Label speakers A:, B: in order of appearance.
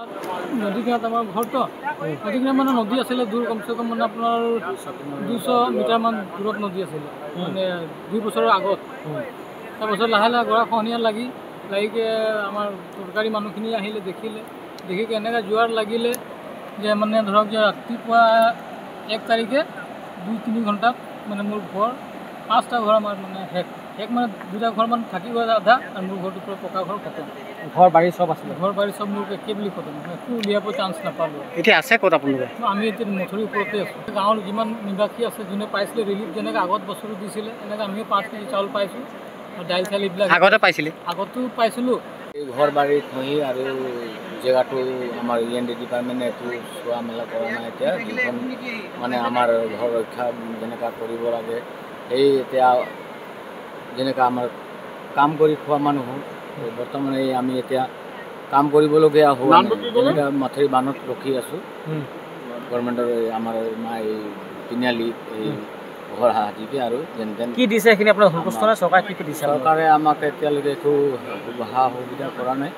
A: নদী কিনাৰত আমাৰ ঘৰটো নদী কিনাৰত মানে নদী আছিলে দূৰ কমচে কম মানে আপোনাৰ 200 মিটাৰমান দূৰত নদী আছিলে মানে 2 বছৰৰ আগত। তাৰপাছত লাহে লাহে গৰা খহনীয়া লাগি আমাৰ চৰকাৰী মানুহখিনি আহিলে দেখি কেনেকৈ যোৱাৰ লাগিলে যে মানে ধৰক যে ৰাতিপুৱা 1 তাৰিখে 2-3 ঘণ্টাত মানে মোৰ ঘৰ 5টা ঘৰ আমাৰ মানে শেষ মানে 2টা ঘৰ মানে থাকি গ'ল আধা আৰু মোৰ ঘৰটো পুৰা পকা ঘৰ খতম।
B: ঘৰ বাৰী চব আছিলে?
A: ঘৰ বাৰী চব মোৰ একে বুলি খতম, একো উলিয়াব চান্স নাপালোঁ।
B: এতিয়া আছে ক'ত আপোনালোকে?
A: আমি এতিয়া মথুৰিৰ ওপৰতে আছোঁ। গাঁৱৰ যিমান নিবাসী আছে যোনে পাইছিলে ৰিলিফ যেনেকৈ আগত বছৰো দিছিলে এনেকৈ আমিও 5 কেজি চাউল পাইছোঁ আৰু দাইল চাইল এইবিলাক
B: আগতে পাইছিলে?
A: আগতো পাইছিলোঁ।
C: এই ঘৰ বাৰী খহি আৰু জেগাটো আমাৰ END ডিপাৰ্টমেণ্টে একো চোৱা মেলা কৰা নাই। এতিয়া যিখন মানে আমাৰ ঘৰ ৰক্ষা যেনেকুৱা কৰিব লাগে সেই এতিয়া যেনেকুৱা আমাৰ কাম কৰি খোৱা মানুহ বৰ্তমান এই আমি এতিয়া কাম কৰিবলগীয়া হোৱা নাই। যেনেকৈ মাথৰি বানত ৰখি আছোঁ গভৰ্ণমেণ্টৰ আমাৰ এই তিনিআলি এই ঘৰ সাজিকে আৰু যেন তেন
B: কি দিছে এইখিনি আপোনাৰ সন্তুষ্ট নে? চৰকাৰে কি দিছে?
C: চৰকাৰে আমাক এতিয়ালৈকে একো সা সুবিধা কৰা নাই।